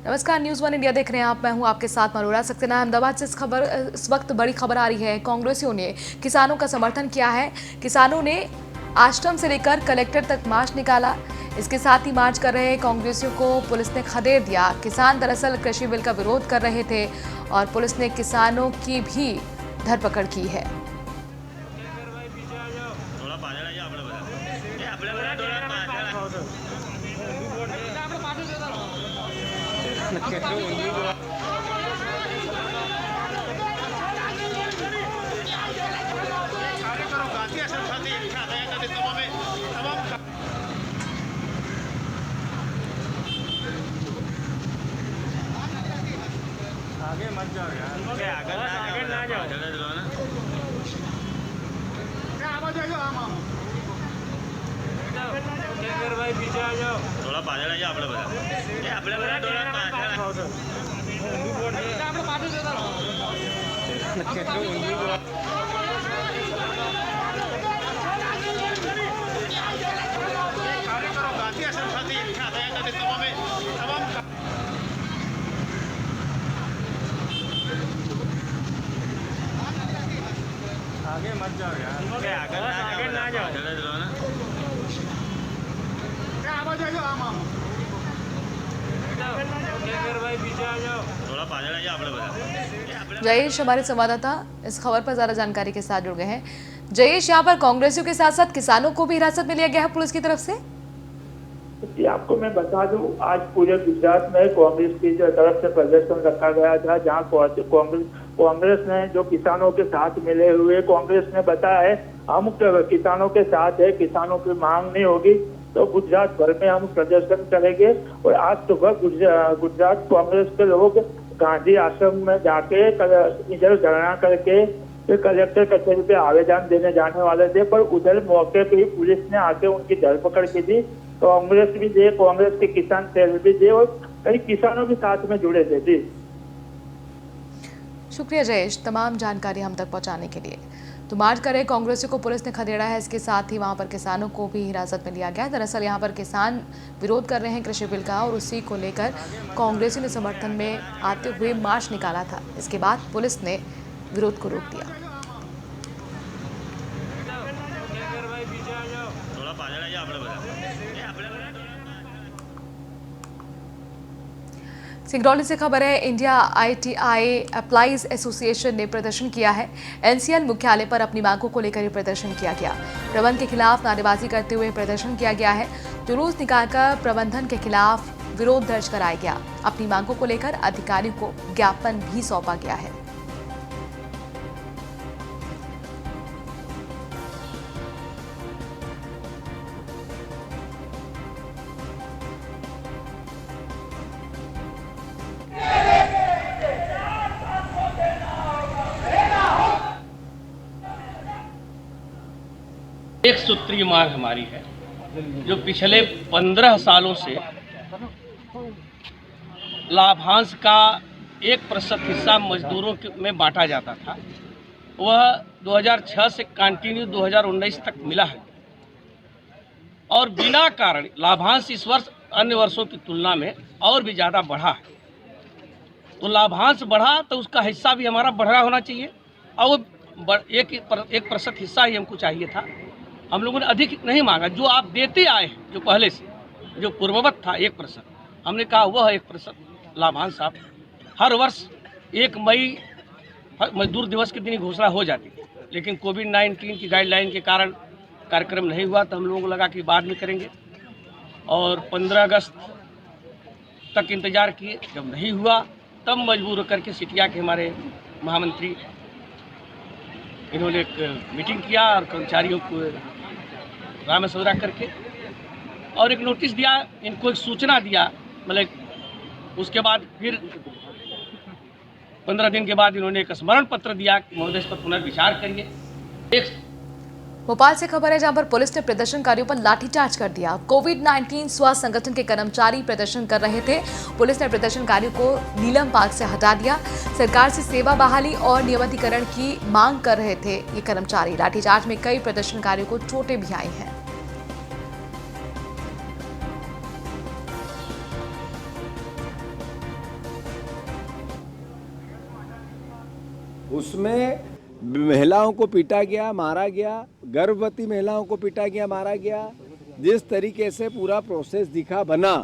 नमस्कार, news one India देख रहे हैं आप। मैं हूं आपके साथ मनोरा सक्सेना। अहमदाबाद से इस वक्त बड़ी खबर आ रही है। कांग्रेसियों ने किसानों का समर्थन किया है। किसानों ने आश्रम से लेकर कलेक्टर तक मार्च निकाला। इसके साथ ही मार्च कर रहे कांग्रेसियों को पुलिस ने खदेड़ दिया। किसान दरअसल कृषि बिल का विरोध कर रहे थे और पुलिस ने किसानों की भी धरपकड़ की है। आगे मत जाओ यार, आगे ना जाओ। भाई पीछे आ जाओ, थोड़ा पाछळ आ जाओ। आपल्या बघा थोड़ा पाछळ। आगे मत जाओ यार, आगे ना जाओ। भाई पीछे आ जाओ, थोड़ा पाछळ आ जाओ। जयेश हमारे संवाददाता इस खबर पर ज्यादा जानकारी के साथ जुड़ गए हैं। जयेश, यहाँ पर कांग्रेसियों के साथ साथ किसानों को भी हिरासत में लिया गया है पुलिस की तरफ से। जी, आपको मैं बता दूं, आज पूरे गुजरात में कांग्रेस की तरफ से प्रदर्शन रखा गया था, जहां कांग्रेस ने जो किसानों के साथ मिले हुए कांग्रेस ने बताया है हम किसानों के साथ है, किसानों की मांग नहीं होगी तो गुजरात भर में हम प्रदर्शन करेंगे। और आज सुबह गुजरात कांग्रेस के लोग गांधी आश्रम में जाके इधर धरना करके फिर कलेक्टर कचहरी पे आवेदन देने जाने वाले थे, पर उधर मौके पे ही पुलिस ने आके उनकी धरपकड़ की थी। कांग्रेस भी थे, कांग्रेस के किसान सेल भी थे और कई किसानों के साथ में जुड़े थे। जी शुक्रिया जयेश, तमाम जानकारी हम तक पहुंचाने के लिए। तो मार्च कर रहे कांग्रेसियों को पुलिस ने खदेड़ा है। इसके साथ ही वहां पर किसानों को भी हिरासत में लिया गया। दरअसल यहां पर किसान विरोध कर रहे हैं कृषि बिल का और उसी को लेकर कांग्रेसियों ने समर्थन में आते हुए मार्च निकाला था। इसके बाद पुलिस ने विरोध को रोक दिया। सिंगरौली से खबर है, इंडिया ITI एप्लाइज एसोसिएशन ने प्रदर्शन किया है। NCL मुख्यालय पर अपनी मांगों को लेकर प्रदर्शन किया गया। प्रबंधन के खिलाफ नारेबाजी करते हुए प्रदर्शन किया गया है। जुलूस निकालकर प्रबंधन के खिलाफ विरोध दर्ज कराया गया। अपनी मांगों को लेकर अधिकारियों को ज्ञापन भी सौंपा गया है। एक सूत्रीय मांग हमारी है जो पिछले 15 सालों से लाभांश का 1% हिस्सा मजदूरों में बांटा जाता था, वह 2006 से कंटिन्यू 2019 तक मिला है और बिना कारण लाभांश इस वर्ष अन्य वर्षों की तुलना में और भी ज़्यादा बढ़ा है। तो लाभांश बढ़ा तो उसका हिस्सा भी हमारा बढ़ रहा होना चाहिए और वो 1% हिस्सा ही हमको चाहिए था। हम लोगों ने अधिक नहीं मांगा। जो आप देते आए हैं, जो पहले से जो पूर्ववत था 1%, हमने कहा वह 1% लाभांश आप हर वर्ष 1 मई मजदूर दिवस के दिन ही घोषणा हो जाती थी, लेकिन कोविड-19 की गाइडलाइन के कारण कार्यक्रम नहीं हुआ तो हम लोगों को लगा कि बाद में करेंगे और 15 अगस्त तक इंतज़ार किए। जब नहीं हुआ तब मजबूर होकर के सिटिया के हमारे महामंत्री इन्होंने एक मीटिंग किया और कर्मचारियों को राय मशवरा करके और एक नोटिस दिया, इनको एक सूचना दिया। मतलब उसके बाद फिर 15 दिन के बाद इन्होंने एक स्मरण पत्र दिया कि महोदय इस पर पुनर्विचार करिए। भोपाल से खबर है, जहां पर पुलिस ने प्रदर्शनकारियों पर लाठीचार्ज कर दिया। कोविड-19 स्वास्थ्य संगठन के कर्मचारी प्रदर्शन कर रहे थे। पुलिस ने प्रदर्शनकारियों को नीलम पार्क से हटा दिया। सरकार से सेवा बहाली और नियमितीकरण की मांग कर रहे थे ये कर्मचारी। लाठीचार्ज में कई प्रदर्शनकारियों को चोटें भी आई हैं। उसमें महिलाओं को पीटा गया, मारा गया, गर्भवती महिलाओं को पीटा गया, मारा गया। जिस तरीके से पूरा प्रोसेस दिखा बना,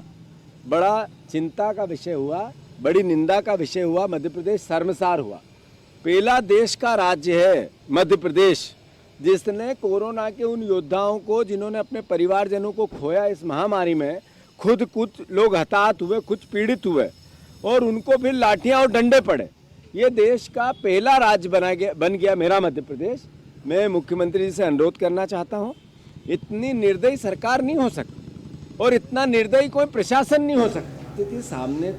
बड़ा चिंता का विषय हुआ, बड़ी निंदा का विषय हुआ। मध्य प्रदेश शर्मसार हुआ। पहला देश का राज्य है मध्य प्रदेश जिसने कोरोना के उन योद्धाओं को, जिन्होंने अपने परिवारजनों को खोया इस महामारी में, खुद कुछ लोग हताहत हुए, कुछ पीड़ित हुए और उनको फिर लाठियां और डंडे पड़े। ये देश का पहला राज्य बन गया मेरा मध्य प्रदेश। मैं मुख्यमंत्री जी से अनुरोध करना चाहता हूँ, इतनी निर्दयी सरकार नहीं हो सकती और इतना निर्दयी कोई प्रशासन नहीं हो सकता। स्थिति सामने।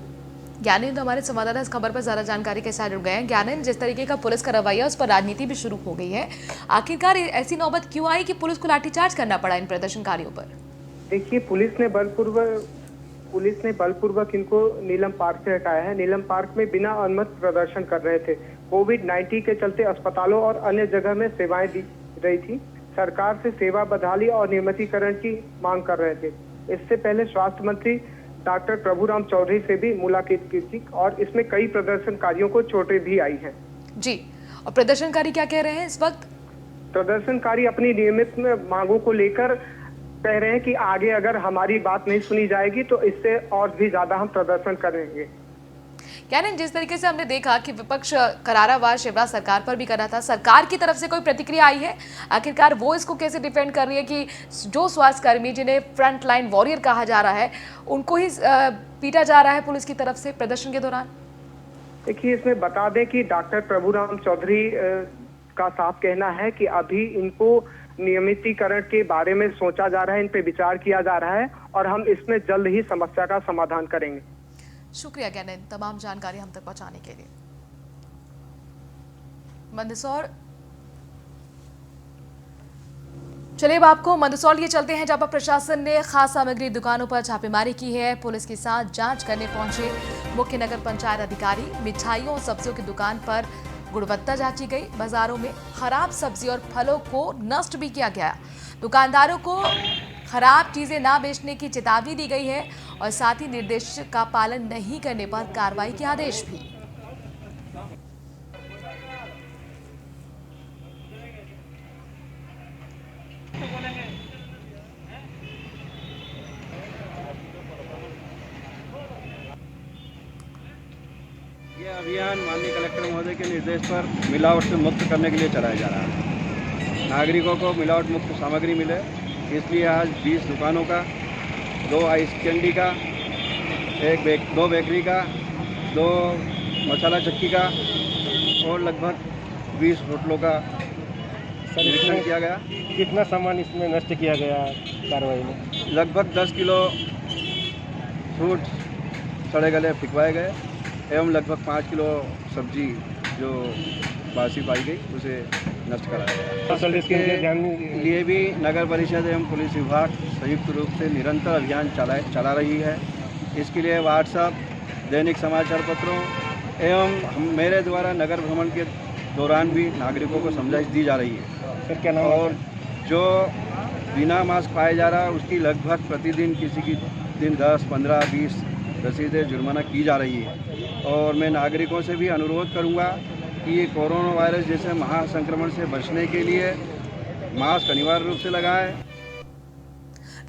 ज्ञानेंद्र तो हमारे संवाददाता इस खबर पर ज्यादा जानकारी के साथ जुड़ गए हैं। ज्ञानेंद्र, जिस तरीके का पुलिस का रवैया, उस पर राजनीति भी शुरू हो गई है। आखिरकार ऐसी नौबत क्यों आई कि पुलिस को लाठीचार्ज करना पड़ा इन प्रदर्शनकारियों पर? देखिए, पुलिस ने बलपूर्वक इनको नीलम पार्क से हटाया है। नीलम पार्क में बिना अनुमति प्रदर्शन कर रहे थे। कोविड-19 के चलते अस्पतालों और अन्य जगह में सेवाएं दी रही थी। सरकार से सेवा बहाली और नियमितीकरण की मांग कर रहे थे। इससे पहले स्वास्थ्य मंत्री डॉक्टर प्रभुराम चौधरी से भी मुलाकात की थी और इसमें कई प्रदर्शनकारियों को चोटें भी आई हैं। जी, और प्रदर्शनकारी क्या कह रहे हैं इस वक्त? प्रदर्शनकारी अपनी नियमित मांगों को लेकर कह रहे हैं कि आगे अगर हमारी बात नहीं सुनी जाएगी तो इससे और भी ज्यादा हम प्रदर्शन करेंगे। यानी जिस तरीके से हमने देखा कि विपक्ष करारा वार शिवराज सरकार पर भी कर रहा था, सरकार की तरफ से कोई प्रतिक्रिया आई है? आखिरकार वो इसको कैसे डिफेंड कर रही है कि जो स्वास्थ्यकर्मी, जिन्हें फ्रंट लाइन वॉरियर कहा जा रहा है, उनको ही पीटा जा रहा है पुलिस की तरफ से प्रदर्शन के दौरान? देखिए, इसमें बता दें कि डॉक्टर प्रभुराम चौधरी का साफ कहना है कि अभी इनको नियमितीकरण के बारे में सोचा जा रहा है, इन पे विचार किया जा रहा है और हम इसमें जल्द ही समस्या का समाधान करेंगे। शुक्रिया ज्ञानेंद्र, तमाम जानकारी हम तक पहुंचाने के लिए। मंदसौर, चलिए अब आपको मंदसौर लिए चलते हैं, जहां पर प्रशासन ने खास सामग्री दुकानों पर छापेमारी की है। पुलिस के साथ जांच करने पहुंचे मुख्य नगर पंचायत अधिकारी। मिठाइयों और सब्जियों की दुकान पर गुणवत्ता जांची गई। बाजारों में खराब सब्जी और फलों को नष्ट भी किया गया। दुकानदारों को खराब चीजें ना बेचने की चेतावनी दी गई है और साथ ही निर्देश का पालन नहीं करने पर कार्रवाई के आदेश भी। ये अभियान माननीय कलेक्टर महोदय के निर्देश पर मिलावट से मुक्त करने के लिए चलाया जा रहा है। नागरिकों को मिलावट मुक्त सामग्री मिले, इसलिए आज 20 दुकानों का, 2 आइस कैंडी का, 2 बेकरी का, 2 मसाला चक्की का और लगभग 20 होटलों का निरीक्षण किया गया। कितना सामान इसमें नष्ट किया गया कार्रवाई में? लगभग 10 किलो फ्रूट सड़े गले फिकवाए गए एवं लगभग 5 किलो सब्जी जो बासी पाई गई उसे नष्ट कराया गया। इसके लिए भी नगर परिषद एवं पुलिस विभाग संयुक्त रूप से निरंतर अभियान चला रही है। इसके लिए व्हाट्सएप, दैनिक समाचार पत्रों एवं मेरे द्वारा नगर भ्रमण के दौरान भी नागरिकों को समझाइश दी जा रही है। सर, क्या नाम? और जो बिना मास्क पाया जा रहा है उसकी लगभग प्रतिदिन किसी की दिन 10, 15, 20 रसीदें जुर्माना की जा रही है। और मैं नागरिकों से भी अनुरोध करूंगा कि ये कोरोना वायरस जैसे महासंक्रमण से बचने के लिए मास्क अनिवार्य रूप से लगाएं।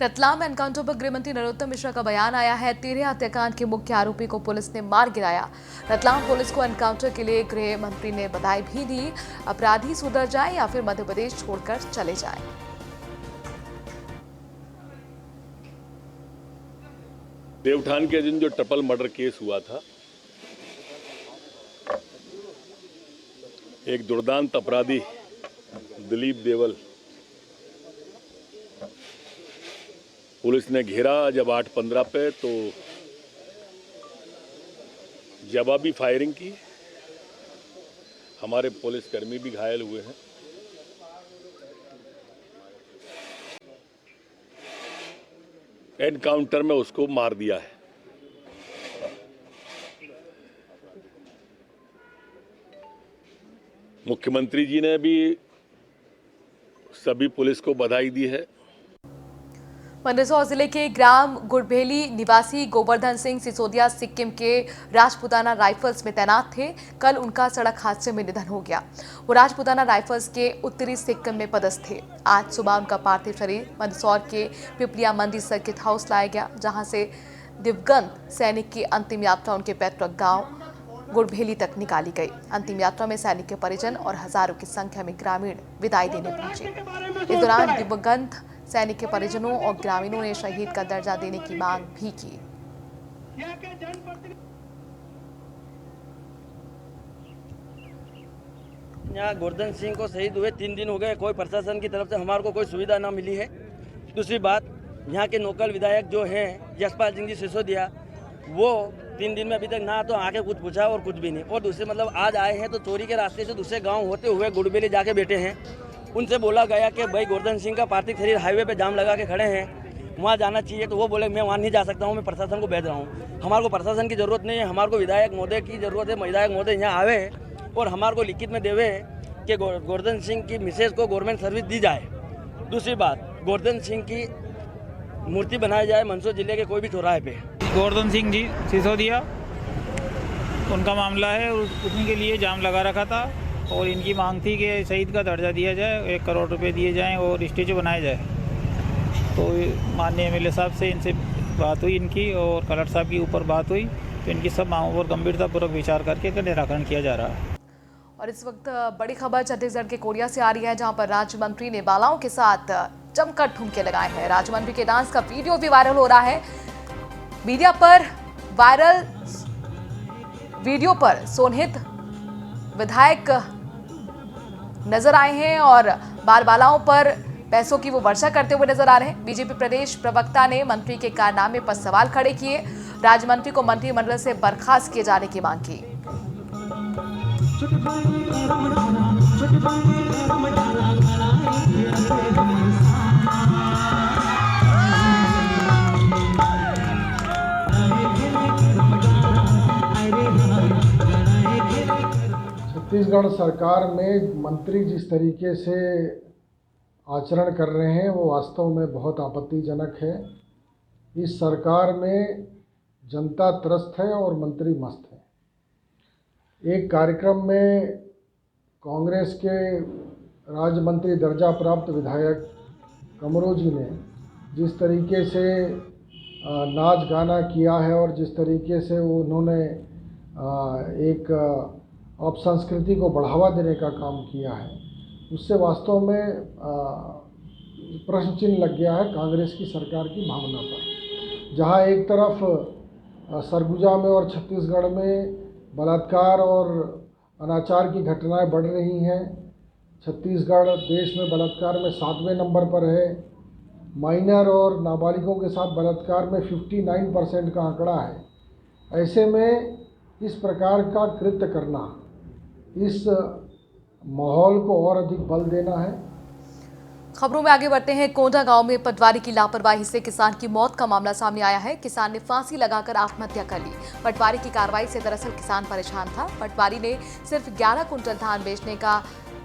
रतलाम में एनकाउंटर पर गृह मंत्री नरोत्तम मिश्रा का बयान आया है। 13 हत्याकांड के मुख्य आरोपी को पुलिस ने मार गिराया। रतलाम पुलिस को एनकाउंटर के लिए गृह मंत्री ने बधाई भी दी। अपराधी सुधर जाए या फिर मध्य प्रदेश छोड़कर चले जाए। देवठान के दिन जो ट्रिपल मर्डर केस हुआ था, एक दुर्दांत अपराधी दिलीप देवल पुलिस ने घेरा जब 8:15 पे, तो जवाबी फायरिंग की। हमारे पुलिसकर्मी भी घायल हुए हैं। एनकाउंटर में उसको मार दिया है। मुख्यमंत्री जी ने भी सभी पुलिस को बधाई दी है। मंदसौर जिले के ग्राम गुड़भेली निवासी गोवर्धन सिंह सिसोदिया सिक्किम के राजपुताना राइफल्स में तैनात थे। कल उनका सड़क हादसे में निधन हो गया। वो राजपुताना राइफल्स के उत्तरी सिक्किम में पदस्थ थे। आज सुबह उनका पार्थिव शरीर मंदसौर के पिपलिया मंडी सर्किट हाउस लाया गया, जहां से दिवंगत सैनिक की अंतिम यात्रा उनके पैतृक गांव गुड़भेली तक निकाली गई। अंतिम यात्रा में सैनिक के परिजन और हजारों की संख्या में ग्रामीण विदाई देने पहुंचे। इस दौरान दिवंगत सैनिक के परिजनों और ग्रामीणों ने शहीद का दर्जा देने की मांग भी की। यहाँ गोवर्धन सिंह को शहीद हुए 3 दिन हो गए, कोई प्रशासन की तरफ से हमारे को कोई सुविधा ना मिली है। दूसरी बात, यहाँ के लोकल विधायक जो हैं यशपाल सिंह जी सिसोदिया, वो 3 दिन में अभी तक ना तो आके कुछ पूछा और कुछ भी नहीं। और दूसरे मतलब आज आए हैं तो चोरी के रास्ते से दूसरे गांव होते हुए गुड़बेली जाके बैठे हैं। उनसे बोला गया कि भाई गोवर्धन सिंह का पार्थिव शरीर हाईवे पे जाम लगा के खड़े हैं, वहाँ जाना चाहिए। तो वो बोले मैं वहाँ नहीं जा सकता हूँ, मैं प्रशासन को भेज रहा हूँ। हमारे को प्रशासन की ज़रूरत नहीं है, हमारे को विधायक महोदय की ज़रूरत है। विधायक महोदय यहाँ आवे और हमारे को लिखित में देवे कि गोवर्धन सिंह की मिसेज को गवर्नमेंट सर्विस दी जाए। दूसरी बात, गोवर्धन सिंह की मूर्ति बनाई जाए मंदसौर जिले के कोई भी चौराहे पे। गोवर्धन सिंह जी सिसोदिया, उनका मामला है, उन्हीं के लिए जाम लगा रखा था और इनकी मांग थी कि शहीद का दर्जा दिया जाए, 1 करोड़ रुपए दिए जाएं और स्टेचू बनाया जाए। तो माननीय एमएलए साहब से इनसे बात हुई इनकी और कलेक्टर साहब की ऊपर बात हुई, तो इनकी सब मांगों पर गंभीरतापूर्वक विचार करके इसका निराकरण किया जा रहा है। और इस वक्त बड़ी खबर छत्तीसगढ़ के कोरिया से आ रही है, जहां पर राज्य मंत्री ने बालाओं के साथ जमकर ठुमके लगाए हैं। राज्य मंत्री के डांस का वीडियो भी वायरल हो रहा है। मीडिया पर वायरल वीडियो पर सोनहित विधायक नजर आए हैं और बाल बालाओं पर पैसों की वो वर्षा करते हुए नजर आ रहे हैं। बीजेपी प्रदेश प्रवक्ता ने मंत्री के कारनामे पर सवाल खड़े किए। राज्य मंत्री को मंत्रिमंडल से बर्खास्त किए जाने की मांग की। छत्तीसगढ़ सरकार में मंत्री जिस तरीके से आचरण कर रहे हैं वो वास्तव में बहुत आपत्तिजनक है। इस सरकार में जनता त्रस्त है और मंत्री मस्त है। एक कार्यक्रम में कांग्रेस के राज्य मंत्री दर्जा प्राप्त विधायक कमरो जी ने जिस तरीके से नाच गाना किया है और जिस तरीके से उन्होंने एक अपसंस्कृति को बढ़ावा देने का काम किया है, उससे वास्तव में प्रश्न चिन्ह लग गया है कांग्रेस की सरकार की भावना पर। जहां एक तरफ सरगुजा में और छत्तीसगढ़ में बलात्कार और अनाचार की घटनाएं बढ़ रही हैं, छत्तीसगढ़ देश में बलात्कार में 7वें नंबर पर है। माइनर और नाबालिगों के साथ बलात्कार में 59% का आंकड़ा है। ऐसे में इस प्रकार का कृत्य करना, इस माहौल को और अधिक बल देना है। खबरों में आगे बढ़ते हैं। कोंडा गांव में पटवारी की लापरवाही से किसान की मौत का मामला सामने आया है। किसान ने फांसी लगाकर आत्महत्या कर ली। पटवारी की कार्रवाई से दरअसल किसान परेशान था। पटवारी ने सिर्फ 11 कुंटल धान बेचने का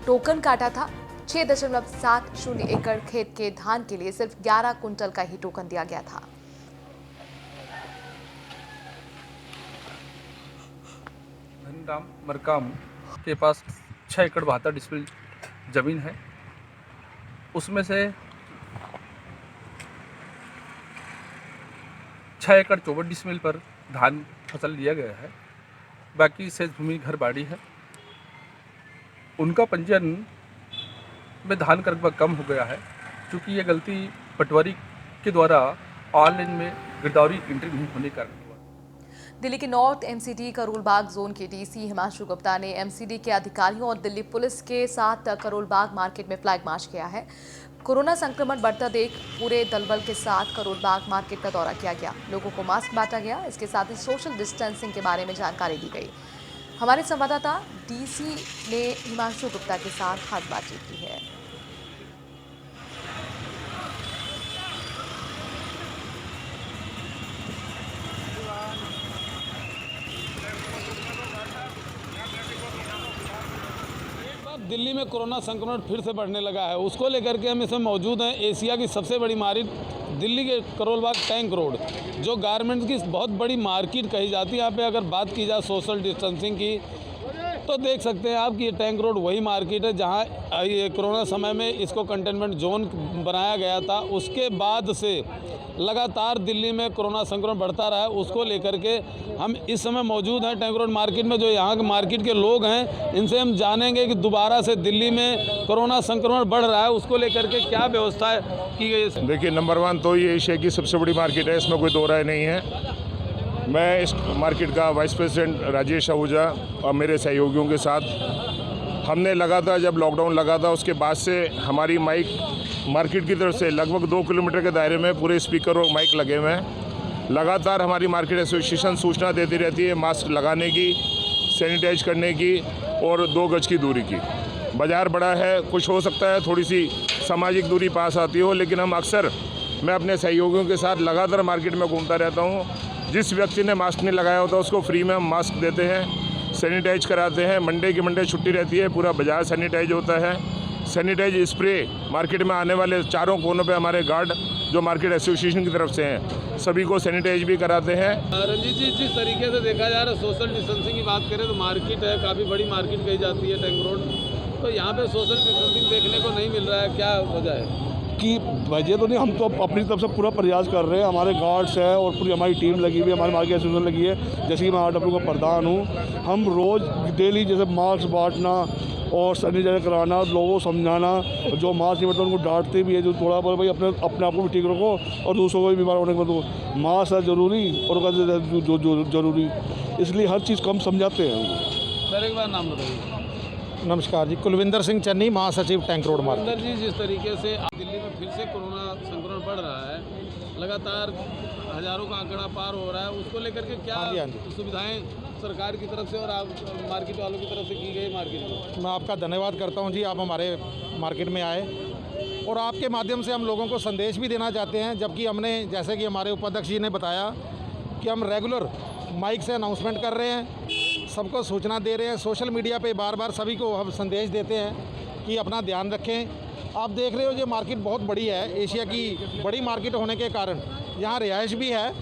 टोकन काटा था। 6.70 एकड़ खेत के धान के लिए सिर्फ 11 कुंटल का ही टोकन दिया गया था। धनराम मरकाम के पास 6 एकड़ 72 डिसमिल जमीन है। उसमें से 6 एकड़ 24 डिसमिल पर धान फसल लिया गया है। बाकी शेष भूमि घर बाड़ी है। उनका पंजीयन में धान का रकबा कम हो गया है, क्योंकि ये गलती पटवारी के द्वारा ऑनलाइन में गिरदावरी एंट्री नहीं होने के कारण। दिल्ली के नॉर्थ एमसीडी करोलबाग जोन के डीसी हिमांशु गुप्ता ने एमसीडी के अधिकारियों और दिल्ली पुलिस के साथ करोलबाग मार्केट में फ्लैग मार्च किया है। कोरोना संक्रमण बढ़ता देख पूरे दलबल के साथ करोलबाग मार्केट का दौरा किया गया। लोगों को मास्क बांटा गया। इसके साथ ही सोशल डिस्टेंसिंग के बारे में जानकारी दी गई। हमारे संवाददाता डीसी ने हिमांशु गुप्ता के साथ खास बातचीत की है। दिल्ली में कोरोना संक्रमण फिर से बढ़ने लगा है, उसको लेकर के हम इसमें मौजूद हैं। एशिया की सबसे बड़ी दिल्ली के करोल बाग टैंक रोड, जो गारमेंट्स की बहुत बड़ी मार्केट कही जाती है, यहाँ पे अगर बात की जाए सोशल डिस्टेंसिंग की तो देख सकते हैं आप कि ये टैंक रोड वही मार्केट है जहाँ ये कोरोना समय में इसको कंटेनमेंट जोन बनाया गया था। उसके बाद से लगातार दिल्ली में कोरोना संक्रमण बढ़ता रहा है, उसको लेकर के हम इस समय मौजूद हैं टैंक रोड मार्केट में। जो यहाँ के मार्केट के लोग हैं, इनसे हम जानेंगे कि दोबारा से दिल्ली में कोरोना संक्रमण बढ़ रहा है, उसको लेकर के क्या व्यवस्था की गई है। देखिए, नंबर 1 तो ये एशिया की सबसे बड़ी मार्केट है, इसमें कोई दो राय नहीं है। मैं इस मार्केट का वाइस प्रेसिडेंट राजेश आहूजा और मेरे सहयोगियों के साथ हमने लगा था, जब लॉकडाउन लगा था उसके बाद से हमारी माइक मार्केट की तरफ से लगभग 2 किलोमीटर के दायरे में पूरे स्पीकर और माइक लगे हुए हैं। लगातार हमारी मार्केट एसोसिएशन सूचना देती रहती है मास्क लगाने की, सैनिटाइज करने की और 2 गज की दूरी की। बाज़ार बड़ा है, कुछ हो सकता है थोड़ी सी सामाजिक दूरी पास आती हो, लेकिन हम अक्सर मैं अपने सहयोगियों के साथ लगातार मार्केट में घूमता रहता हूँ। जिस व्यक्ति ने मास्क नहीं लगाया होता उसको फ्री में हम मास्क देते हैं, सैनिटाइज कराते हैं। मंडे की मंडे छुट्टी रहती है, पूरा बाजार सैनिटाइज होता है। सैनिटाइज स्प्रे मार्केट में आने वाले चारों कोनों पे हमारे गार्ड जो मार्केट एसोसिएशन की तरफ से हैं, सभी को सैनिटाइज भी कराते हैं। रंजीत जी, जिस तरीके से देखा जा रहा है सोशल डिस्टेंसिंग की बात करें तो मार्केट है, काफ़ी बड़ी मार्केट कही जाती है टैंक रोड, तो यहाँ पे सोशल डिस्टेंसिंग देखने को नहीं मिल रहा है, क्या वजह है? की वजह तो नहीं, हम तो अपनी तरफ से पूरा प्रयास कर रहे हैं। हमारे गार्ड्स है और पूरी हमारी टीम लगी हुई है, हमारी मार्केट एसोसिएशन लगी है। जैसे कि मैं RW का प्रधान हूँ, हम रोज़ डेली जैसे मास्क बांटना और सैनिटाइजर कराना, लोगों को समझाना, जो मास्क नहीं बटता उनको डांटते भी है, जो थोड़ा बहुत भाई अपने आप को भी ठीक रखो और दूसरों को भी बीमार होने के बाद मास्क है ज़रूरी और ज़रूरी, इसलिए हर चीज़ कम समझाते हैं हमको। सर, एक बार नाम बताइए। नमस्कार जी, कुलविंदर सिंह चन्नी, महासचिव टैंक रोड मार्केट। कुलविंदर जी, जिस तरीके से दिल्ली में फिर से कोरोना संक्रमण बढ़ रहा है, लगातार हजारों का आंकड़ा पार हो रहा है, उसको लेकर के क्या सुविधाएं सरकार की तरफ से और आप मार्केट वालों की तरफ से की गई मार्केट में? मैं आपका धन्यवाद करता हूं जी, आप हमारे मार्केट में आए और आपके माध्यम से हम लोगों को संदेश भी देना चाहते हैं। जबकि हमने, जैसे कि हमारे उपाध्यक्ष जी ने बताया कि हम रेगुलर माइक से अनाउंसमेंट कर रहे हैं, सबको सूचना दे रहे हैं, सोशल मीडिया पे बार बार सभी को हम संदेश देते हैं कि अपना ध्यान रखें। आप देख रहे हो ये मार्केट बहुत बड़ी है, एशिया की बड़ी मार्केट होने के कारण यहाँ रिहाइश भी है।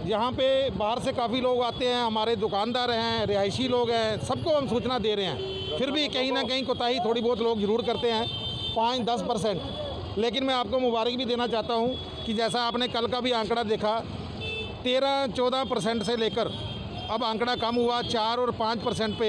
यहाँ पे बाहर से काफ़ी लोग आते हैं, हमारे दुकानदार हैं, रिहायशी लोग हैं, सबको हम सूचना दे रहे हैं। फिर भी कहीं ना कहीं कोताही थोड़ी बहुत लोग ज़रूर करते हैं, 5-10%। लेकिन मैं आपको मुबारक भी देना चाहता हूँ कि जैसा आपने कल का भी आंकड़ा देखा, 13-14% से लेकर अब आंकड़ा कम हुआ, 4 और 5% पे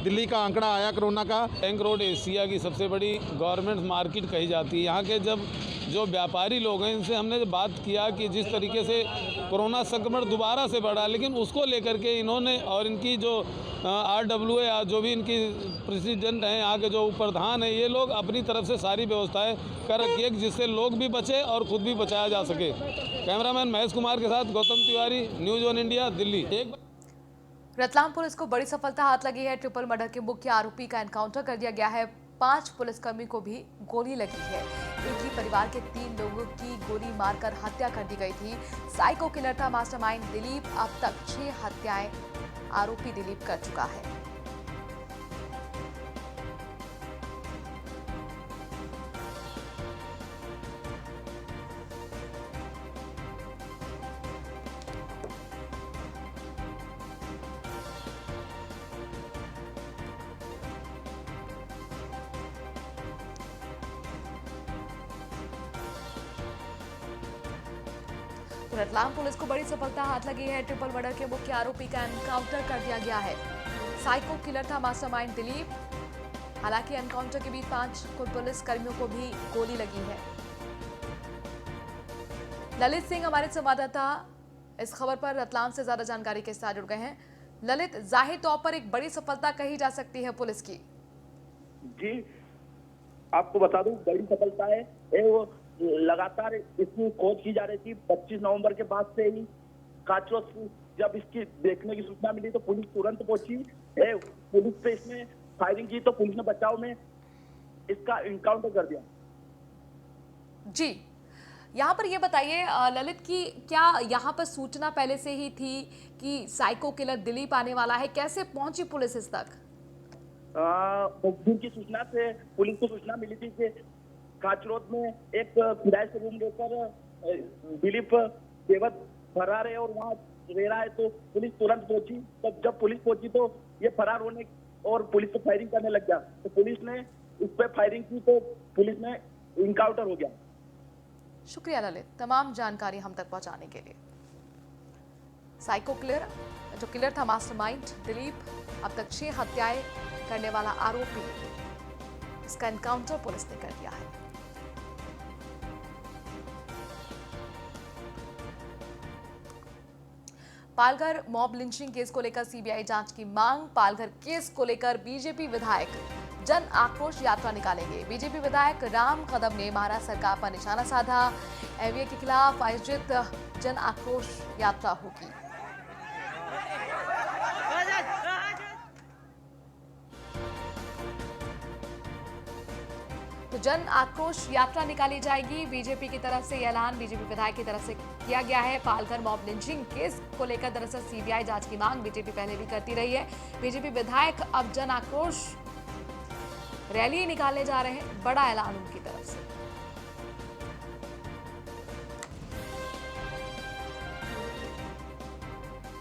दिल्ली का आंकड़ा आया कोरोना का। टैंक रोड एशिया की सबसे बड़ी गवर्नमेंट मार्केट कही जाती है। यहाँ के जब जो व्यापारी लोग हैं, इनसे हमने बात किया कि जिस तरीके से कोरोना संक्रमण दोबारा से बढ़ा, लेकिन उसको लेकर के इन्होंने और इनकी जो RW या जो भी इनकी प्रेसिडेंट हैं, यहाँ के जो प्रधान हैं, ये लोग अपनी तरफ से सारी व्यवस्थाएं कर रखी है जिससे लोग भी बचे और खुद भी बचाया जा सके। कैमरामैन महेश कुमार के साथ Gautam Tiwari, news 1 India, Delhi. Ratlam police को बड़ी सफलता हाथ लगी है। ट्रिपल मर्डर के मुख्य आरोपी का एनकाउंटर कर दिया गया है। 5 पुलिसकर्मी को भी गोली लगी है। एक ही परिवार के 3 लोगों की गोली मारकर हत्या कर दी गई थी। साइको किलर था मास्टरमाइंड दिलीप। अब तक 6 हत्याएं आरोपी दिलीप कर चुका है। रतलाम पुलिस को बड़ी सफलता हाथ लगी है। ट्रिपल मर्डर के मुख्य आरोपी का एनकाउंटर कर दिया गया है। साइको किलर था मास्टरमाइंड दिलीप। हालांकि एनकाउंटर के बीच 5 पुलिस कर्मियों को भी गोली लगी है। ललित सिंह हमारे संवाददाता इस खबर पर रतलाम से ज्यादा जानकारी के साथ जुड़ गए हैं। ललित, जाहिर तौर पर एक बड़ी सफलता कही जा सकती है पुलिस की। जी, आपको बता दूं, बड़ी सफलता है। वो लगातार इसकी खोज की जा रही थी। 25 नवंबर के बाद से ही काचरों जब इसकी देखने की सूचना मिली तो पुलिस तुरंत पहुंची। पुलिस पे इसने फायरिंग की तो पुलिस ने बचाव में इसका एनकाउंटर कर दिया। जी, यहाँ पर ये बताइए ललित की क्या यहाँ पर सूचना पहले से ही थी कि साइको किलर दिलीप आने वाला है? कैसे पहुंची पुलिस इस तक? मुखबिर की सूचना से पुलिस को सूचना मिली थी कि काचरोद में एक किराए से रूम लेकर दिलीप देवत फरार है और वहाँ रह रहा है, तो पुलिस तुरंत पहुंची। तब जब पुलिस पहुंची तो ये फरार होने और पुलिस पे फायरिंग करने लग गया, तो पुलिस ने उस पर फायरिंग की, तो पुलिस में इनकाउंटर हो गया। शुक्रिया ललित, तमाम जानकारी हम तक पहुंचाने के लिए। साइको किलर, जो किलर था मास्टरमाइंड दिलीप, अब तक 6 हत्याएं करने वाला आरोपी, इसका एनकाउंटर पुलिस ने कर दिया है। पालघर मॉब लिंचिंग केस को लेकर सीबीआई जांच की मांग। पालघर केस को लेकर बीजेपी विधायक जन आक्रोश यात्रा निकालेंगे। बीजेपी विधायक राम कदम ने महाराष्ट्र सरकार पर निशाना साधा। एवीए के खिलाफ आयोजित जन आक्रोश यात्रा होगी। तो जन आक्रोश यात्रा निकाली जाएगी। बीजेपी की तरफ से ऐलान बीजेपी विधायक की तरफ से किया गया है। पालघर मॉब लिंचिंग केस को लेकर दरअसल सीबीआई जांच की मांग बीजेपी पहले भी करती रही है। बीजेपी विधायक अब जन आक्रोश रैली निकालने जा रहे हैं, बड़ा ऐलान उनकी तरफ से।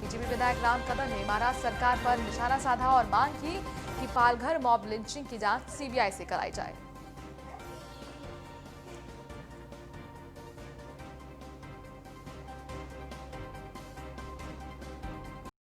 बीजेपी विधायक राम कदम ने महाराष्ट्र सरकार पर निशाना साधा और मांग की कि पालघर मॉब लिंचिंग की जांच सीबीआई से कराई जाए।